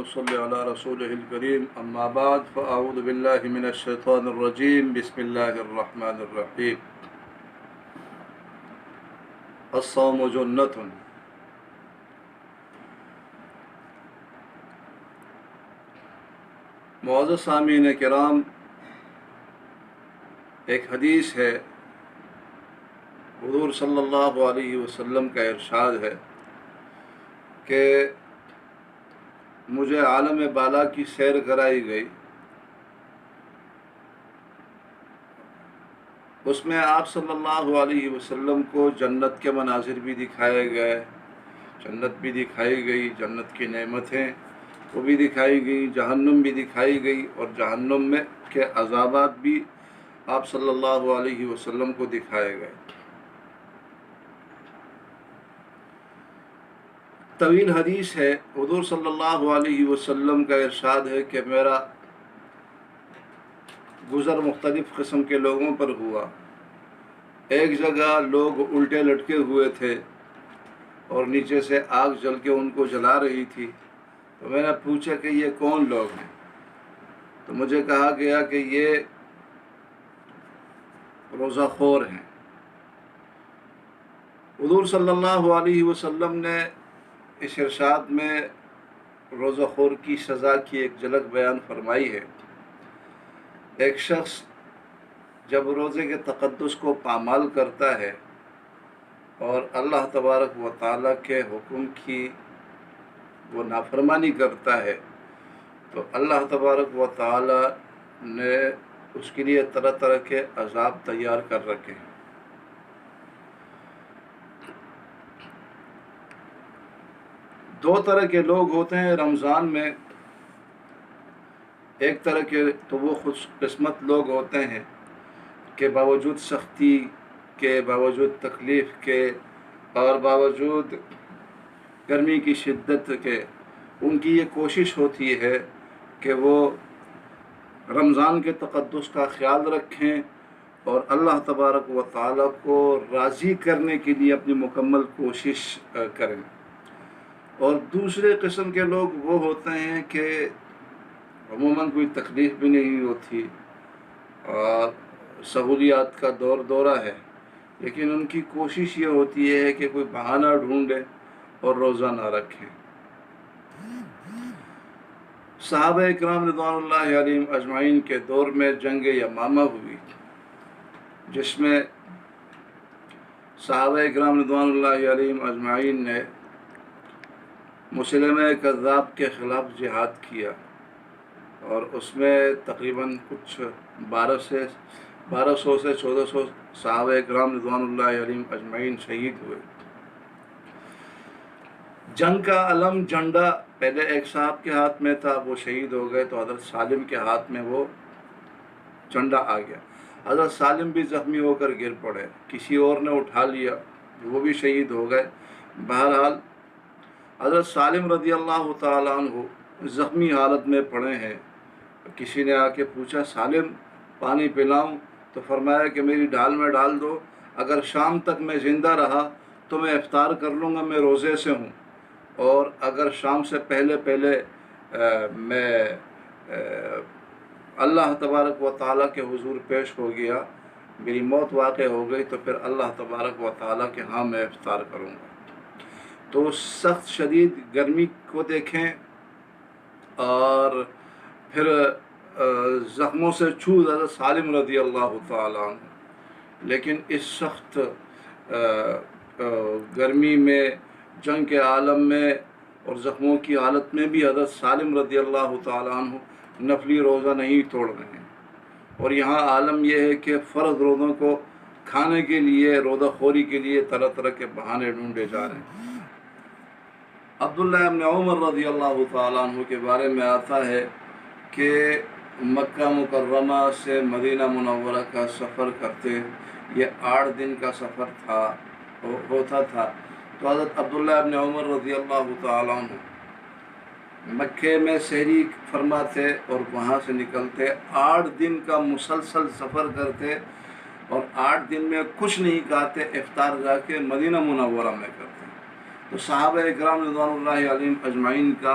ونصلي على رسوله الكريم أما بعد فأعوذ بالله من الشيطان الرجيم بسم الله الرحمن الرحيم الصوم جنة معزز سامعین کرام، ایک حدیث ہے، حضور صلی اللہ علیہ وسلم کا ارشاد ہے کہ مجھے عالم بالا کی سیر کرائی گئی، اس میں آپ صلی اللہ علیہ وسلم کو جنت کے مناظر بھی دکھائے گئے، جنت بھی دکھائی گئی، جنت کی نعمتیں وہ بھی دکھائی گئی، جہنم بھی دکھائی گئی، اور جہنم میں کے عذابات بھی آپ صلی اللہ علیہ وسلم کو دکھائے گئے۔ طویل حدیث ہے، حضور صلی اللہ علیہ وسلم کا ارشاد ہے کہ میرا گزر مختلف قسم کے لوگوں پر ہوا۔ ایک جگہ لوگ الٹے لٹکے ہوئے تھے اور نیچے سے آگ جل کے ان کو جلا رہی تھی، تو میں نے پوچھا کہ یہ کون لوگ ہیں؟ تو مجھے کہا گیا کہ یہ روزہ خور ہیں۔ حضور صلی اللہ علیہ وسلم نے اس ارشاد میں روزہ خور کی سزا کی ایک جھلک بیان فرمائی ہے۔ ایک شخص جب روزے کے تقدس کو پامال کرتا ہے اور اللہ تبارک و تعالیٰ کے حکم کی وہ نافرمانی کرتا ہے، تو اللہ تبارک و تعالیٰ نے اس کے لیے طرح طرح کے عذاب تیار کر رکھے ہیں۔ دو طرح کے لوگ ہوتے ہیں رمضان میں، ایک طرح کے تو وہ خوش قسمت لوگ ہوتے ہیں کہ باوجود سختی کے، باوجود تکلیف کے اور باوجود گرمی کی شدت کے، ان کی یہ کوشش ہوتی ہے کہ وہ رمضان کے تقدس کا خیال رکھیں اور اللہ تبارک و تعالیٰ کو راضی کرنے کے لیے اپنی مکمل کوشش کریں۔ اور دوسرے قسم کے لوگ وہ ہوتے ہیں کہ عموماً کوئی تکلیف بھی نہیں ہوتی اور سہولیات کا دورہ ہے، لیکن ان کی کوشش یہ ہوتی ہے کہ کوئی بہانہ ڈھونڈے اور روزہ نہ رکھیں۔ صحابہ اکرام رضوان اللہ علیہم اجمعین کے دور میں جنگ یمامہ ہوئی، جس میں صحابہ اکرام رضوان اللہ علیہم اجمعین نے مسلمہ کذاب کے خلاف جہاد کیا، اور اس میں تقریباً کچھ 1200 سے 1400 صحابہ اکرام رضوان اللہ علیہم اجمعین شہید ہوئے۔ جنگ کا علم جھنڈا پہلے ایک صاحب کے ہاتھ میں تھا، وہ شہید ہو گئے، تو حضرت سالم کے ہاتھ میں وہ جھنڈا آ گیا۔ حضرت سالم بھی زخمی ہو کر گر پڑے، کسی اور نے اٹھا لیا، وہ بھی شہید ہو گئے۔ بہرحال حضرت سالم رضی اللہ تعالیٰ عنہ زخمی حالت میں پڑے ہیں۔ کسی نے آ کے پوچھا سالم پانی پلاؤں؟ تو فرمایا کہ میری ڈھال میں ڈال دو، اگر شام تک میں زندہ رہا تو میں افطار کر لوں گا، میں روزے سے ہوں، اور اگر شام سے پہلے میں اللہ تبارک و تعالیٰ کے حضور پیش ہو گیا، میری موت واقع ہو گئی، تو پھر اللہ تبارک و تعالیٰ کے ہاں میں افطار کروں گا۔ تو سخت شدید گرمی کو دیکھیں اور پھر زخموں سے چھوٹ حضرت سالم رضی اللہ تعالیٰ عنہ، لیکن اس سخت گرمی میں، جنگ کے عالم میں اور زخموں کی حالت میں بھی حضرت سالم رضی اللہ تعالیٰ عنہ نفلی روزہ نہیں توڑ رہے ہیں۔ اور یہاں عالم یہ ہے کہ فرض روزوں کو کھانے کے لیے، روزہ خوری کے لیے طرح طرح کے بہانے ڈھونڈے جا رہے ہیں۔ عبداللہ ابن عمر رضی اللہ تعالیٰ عنہ کے بارے میں آتا ہے کہ مکہ مکرمہ سے مدینہ منورہ کا سفر کرتے، یہ 8 دن کا سفر ہوتا تھا، تو حضرت عبداللہ ابن عمر رضی اللہ تعالیٰ عنہ مکے میں سحری فرماتے اور وہاں سے نکلتے، 8 دن کا مسلسل سفر کرتے اور 8 دن میں کچھ نہیں کھاتے، افطار جا کے مدینہ منورہ میں کرتے۔ تو صحابہ اکرام رضوان اللہ علیہم اجمعین کا